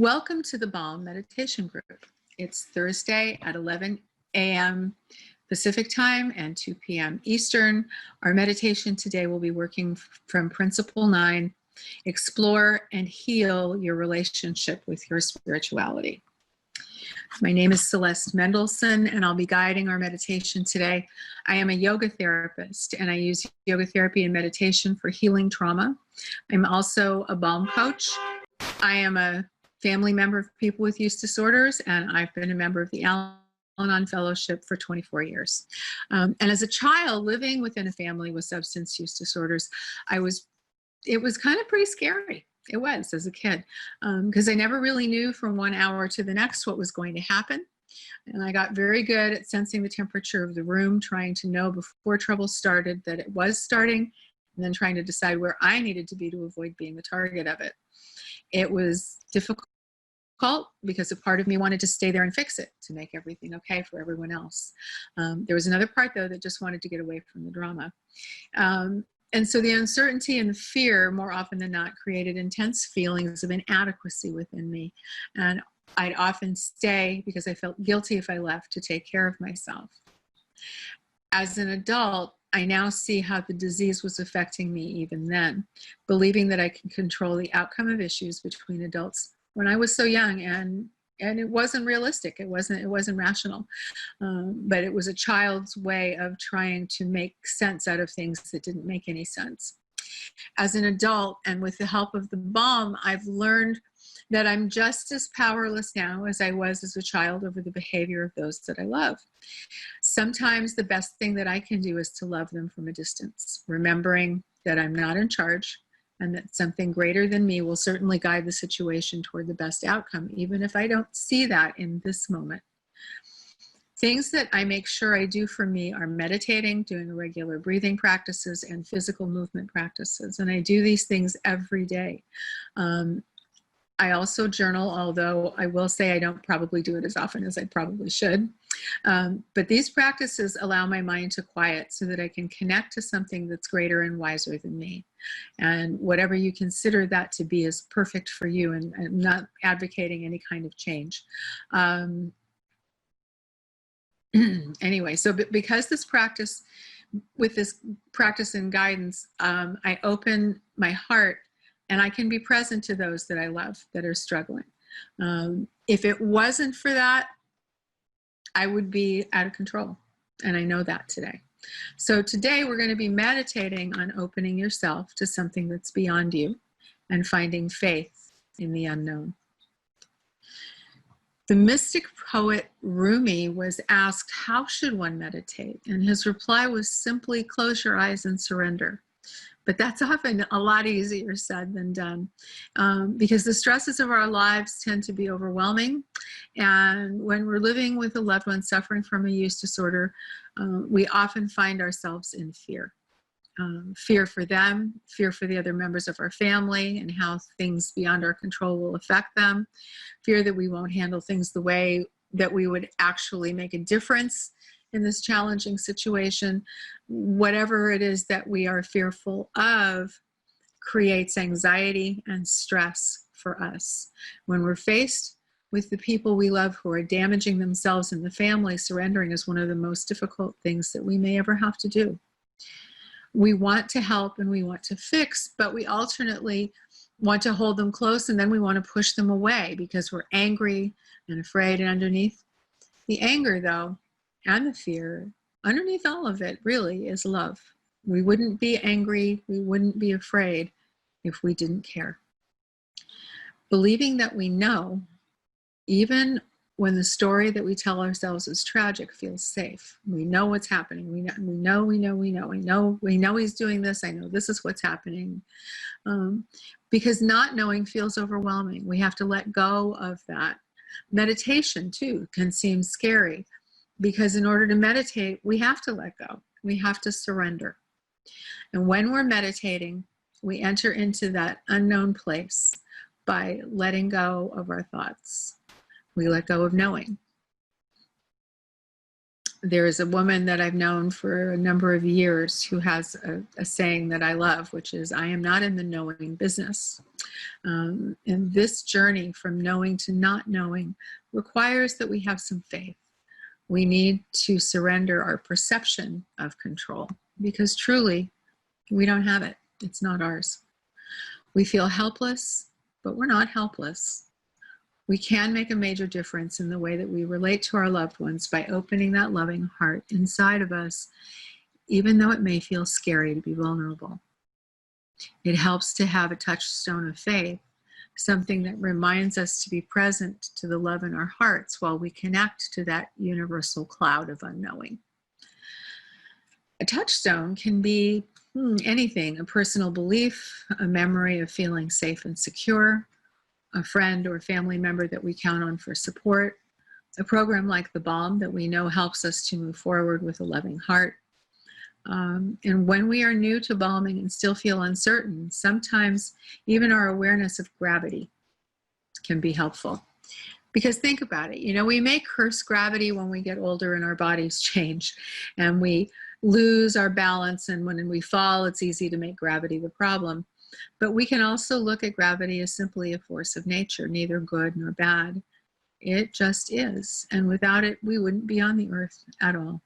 Welcome to the BALM meditation group. It's Thursday at 11 a.m. Pacific time and 2 p.m. Eastern. Our meditation today will be working from Principle 9, explore and heal your relationship with your spirituality. My name is Celeste Mendelsohn, and I'll be guiding our meditation today. I am a yoga therapist, and I use yoga therapy and meditation for healing trauma. I'm also a BALM coach. I am a family member of people with use disorders, and I've been a member of the Al-Anon Fellowship for 24 years. And as a child living within a family with substance use disorders, it was kind of pretty scary. It was as a kid, because I never really knew from 1 hour to the next what was going to happen. And I got very good at sensing the temperature of the room, trying to know before trouble started that it was starting, and then trying to decide where I needed to be to avoid being the target of it. It was difficult because a part of me wanted to stay there and fix it, to make everything okay for everyone else. There was another part, though, that just wanted to get away from the drama. And so the uncertainty and the fear, more often than not, created intense feelings of inadequacy within me. And I'd often stay because I felt guilty if I left to take care of myself. As an adult, I now see how the disease was affecting me even then, believing that I can control the outcome of issues between adults when I was so young, and it wasn't realistic. It wasn't rational, but it was a child's way of trying to make sense out of things that didn't make any sense. As an adult, and with the help of the BALM, I've learned that I'm just as powerless now as I was as a child over the behavior of those that I love. Sometimes the best thing that I can do is to love them from a distance, remembering that I'm not in charge and that something greater than me will certainly guide the situation toward the best outcome, even if I don't see that in this moment. Things that I make sure I do for me are meditating, doing regular breathing practices, and physical movement practices. And I do these things every day. I also journal, although I will say I don't probably do it as often as I probably should. But these practices allow my mind to quiet so that I can connect to something that's greater and wiser than me. And whatever you consider that to be is perfect for you, and I'm not advocating any kind of change. Anyway, so because with this practice and guidance, I open my heart and I can be present to those that I love that are struggling. If it wasn't for that, I would be out of control, and I know that today. So today we're going to be meditating on opening yourself to something that's beyond you and finding faith in the unknown. The mystic poet Rumi was asked, how should one meditate? And his reply was simply, close your eyes and surrender. But that's often a lot easier said than done, because the stresses of our lives tend to be overwhelming. And when we're living with a loved one suffering from a use disorder, we often find ourselves in fear. Fear for them, fear for the other members of our family and how things beyond our control will affect them, fear that we won't handle things the way that we would actually make a difference in this challenging situation. Whatever it is that we are fearful of creates anxiety and stress for us. When we're faced with the people we love who are damaging themselves and the family, surrendering is one of the most difficult things that we may ever have to do. We want to help and we want to fix, but we alternately want to hold them close, and then we want to push them away because we're angry and afraid. And underneath the anger, though, and the fear, underneath all of it really is love. We wouldn't be angry, we wouldn't be afraid if we didn't care. Believing that we know, even when the story that we tell ourselves is tragic, feels safe. We know what's happening. We know he's doing this. I know this is what's happening. Because not knowing feels overwhelming. We have to let go of that. Meditation, too, can seem scary, because in order to meditate, we have to let go. We have to surrender. And when we're meditating, we enter into that unknown place by letting go of our thoughts. We let go of knowing. There is a woman that I've known for a number of years who has a saying that I love, which is, I am not in the knowing business. And this journey from knowing to not knowing requires that we have some faith. We need to surrender our perception of control, because truly, we don't have it. It's not ours. We feel helpless, but we're not helpless. We can make a major difference in the way that we relate to our loved ones by opening that loving heart inside of us, even though it may feel scary to be vulnerable. It helps to have a touchstone of faith, something that reminds us to be present to the love in our hearts while we connect to that universal cloud of unknowing. A touchstone can be anything: a personal belief, a memory of feeling safe and secure, a friend or family member that we count on for support, a program like the BALM that we know helps us to move forward with a loving heart. And when we are new to balming and still feel uncertain, sometimes even our awareness of gravity can be helpful. Because think about it, we may curse gravity when we get older and our bodies change and we lose our balance, and when we fall, it's easy to make gravity the problem. But we can also look at gravity as simply a force of nature, neither good nor bad. It just is. And without it, we wouldn't be on the earth at all.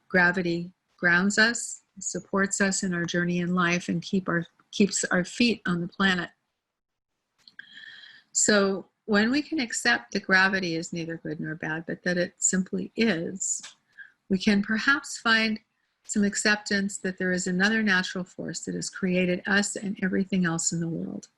Gravity grounds us, supports us in our journey in life, and keeps our feet on the planet. So when we can accept that gravity is neither good nor bad, but that it simply is, we can perhaps find some acceptance that there is another natural force that has created us and everything else in the world.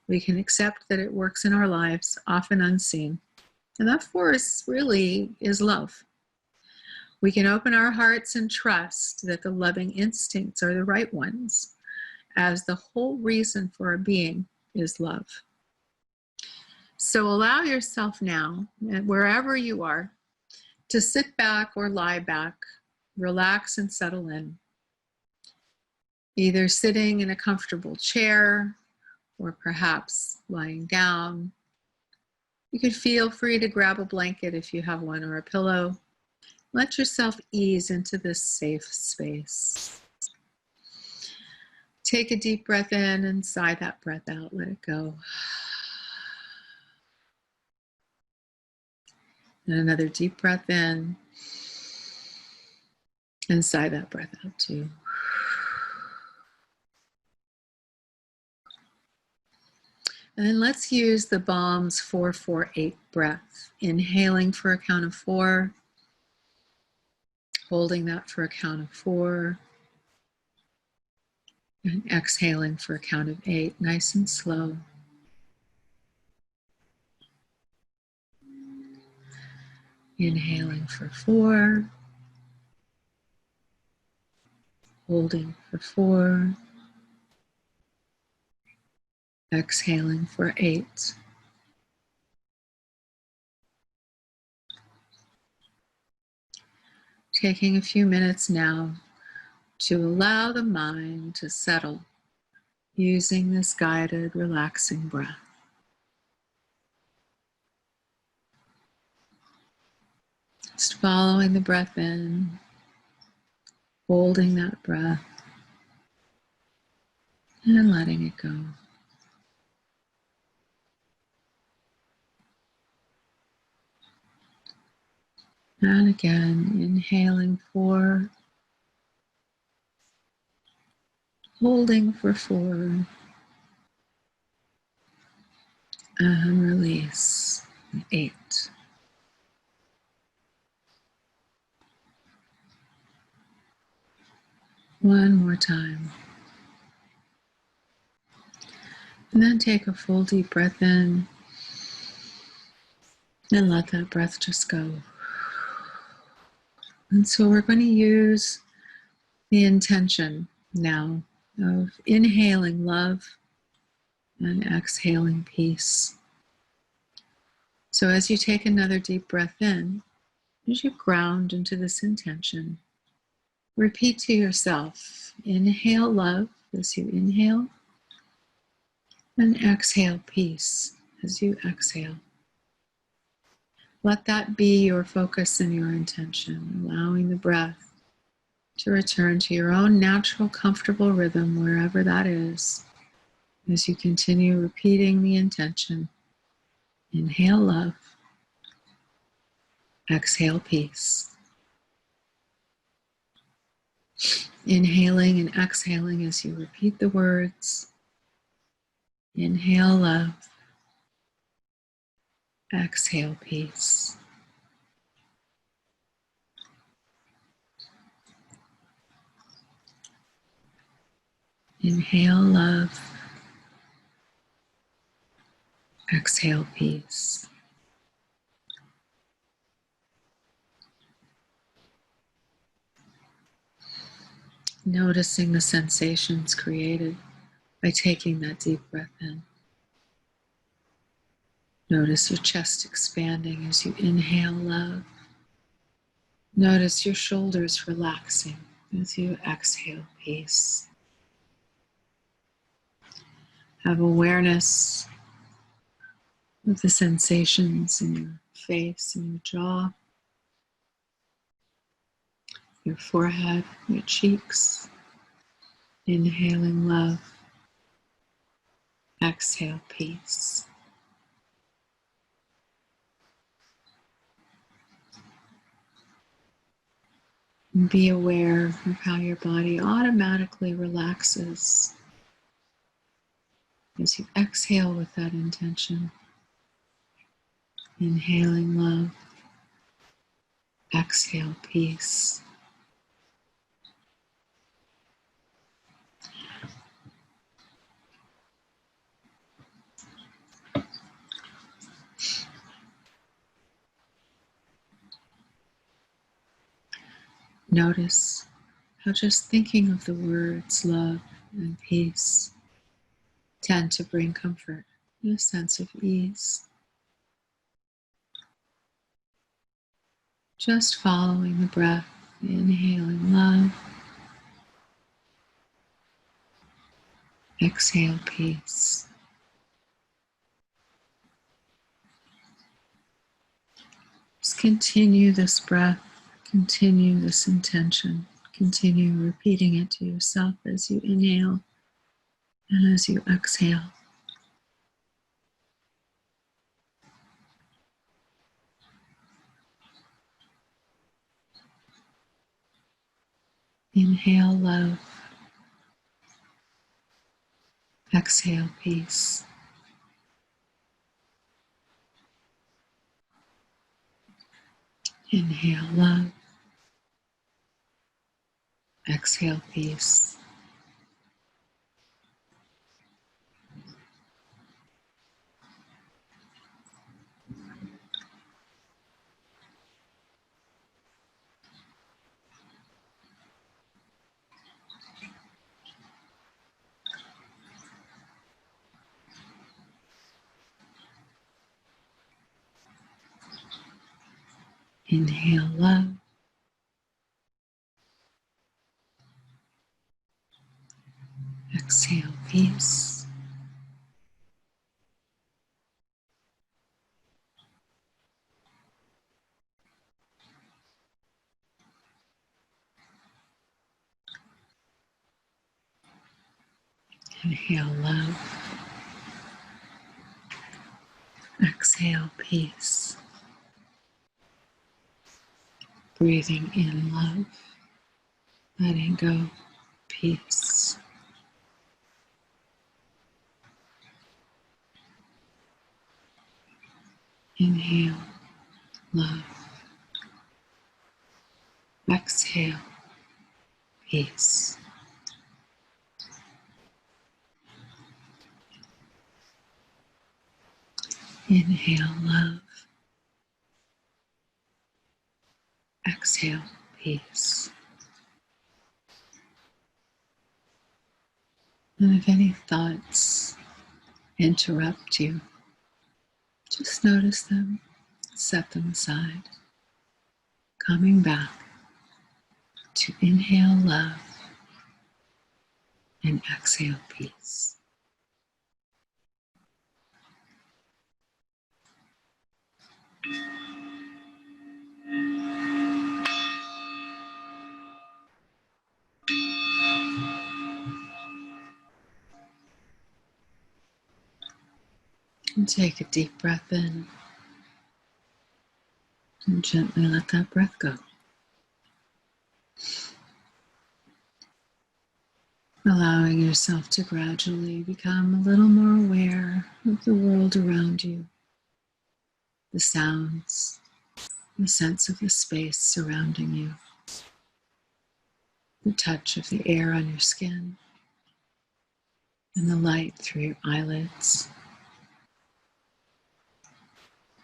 We can accept that it works in our lives, often unseen. And that force really is love. We can open our hearts and trust that the loving instincts are the right ones, as the whole reason for our being is love. So allow yourself now, wherever you are, to sit back or lie back, relax and settle in. Either sitting in a comfortable chair or perhaps lying down. You could feel free to grab a blanket if you have one or a pillow. Let yourself ease into this safe space. Take a deep breath in and sigh that breath out. Let it go. And another deep breath in. And sigh that breath out too. And then let's use the BALM's 4-4-8 breath. Inhaling for a count of 4. Holding that for a count of 4. And exhaling for a count of 8, nice and slow. Inhaling for 4. Holding for 4. Exhaling for 8. Taking a few minutes now to allow the mind to settle using this guided, relaxing breath. Just following the breath in, holding that breath, and letting it go. And again, inhaling 4, holding for 4, and release 8. One more time. And then take a full deep breath in and let that breath just go. And so we're going to use the intention now of inhaling love and exhaling peace. So as you take another deep breath in, as you ground into this intention, repeat to yourself, inhale love as you inhale, and exhale peace as you exhale. Let that be your focus and your intention, allowing the breath to return to your own natural, comfortable rhythm, wherever that is, as you continue repeating the intention. Inhale love, exhale peace. Inhaling and exhaling as you repeat the words. Inhale love, exhale peace. Inhale love, exhale peace. Noticing the sensations created by taking that deep breath in. Notice your chest expanding as you inhale love. Notice your shoulders relaxing as you exhale peace. Have awareness of the sensations in your face and your jaw, your forehead, your cheeks. Inhaling love, exhale peace. And be aware of how your body automatically relaxes as you exhale with that intention. Inhaling love, exhale peace. Notice how just thinking of the words love and peace tend to bring comfort and a sense of ease. Just following the breath, inhaling love, exhale peace. Just continue this breath, continue this intention, continue repeating it to yourself as you inhale and as you exhale. Inhale love, exhale peace. Inhale love, exhale peace. Inhale love, exhale peace. Inhale love, exhale peace. Breathing in love, letting go peace. Inhale love, exhale peace. Inhale love, exhale peace. And if any thoughts interrupt you, just notice them, set them aside, coming back to inhale love and exhale peace. Take a deep breath in and gently let that breath go. Allowing yourself to gradually become a little more aware of the world around you, the sounds, the sense of the space surrounding you, the touch of the air on your skin, and the light through your eyelids.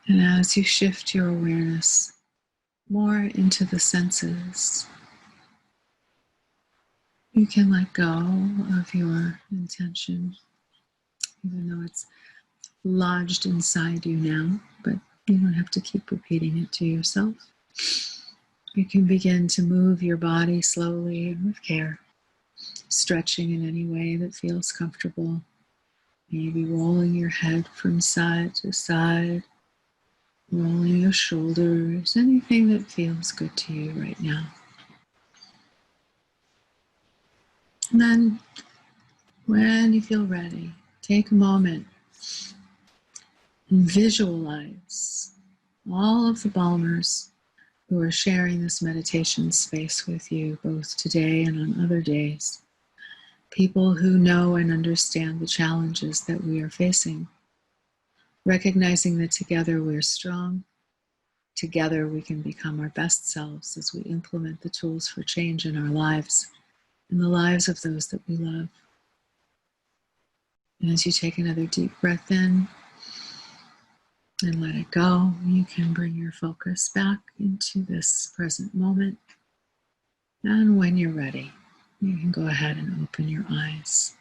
And as you shift your awareness more into the senses, you can let go of your intention, even though it's lodged inside you now, but you don't have to keep repeating it to yourself. You can begin to move your body slowly and with care, stretching in any way that feels comfortable. Maybe rolling your head from side to side, rolling your shoulders, anything that feels good to you right now. And then, when you feel ready, take a moment and visualize all of the BALMers who are sharing this meditation space with you, both today and on other days. People who know and understand the challenges that we are facing, recognizing that together we're strong. Together we can become our best selves as we implement the tools for change in our lives and the lives of those that we love. And as you take another deep breath in and let it go, you can bring your focus back into this present moment. And when you're ready, you can go ahead and open your eyes.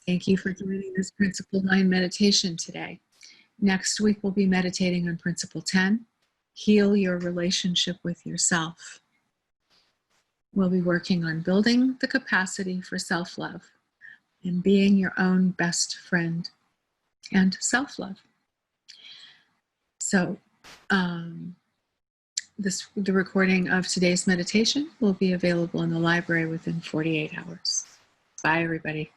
Thank you for joining this Principle 9 meditation today. Next week, we'll be meditating on Principle 10, heal your relationship with yourself. We'll be working on building the capacity for self-love and being your own best friend and self-love. So the recording of today's meditation will be available in the library within 48 hours. Bye, everybody.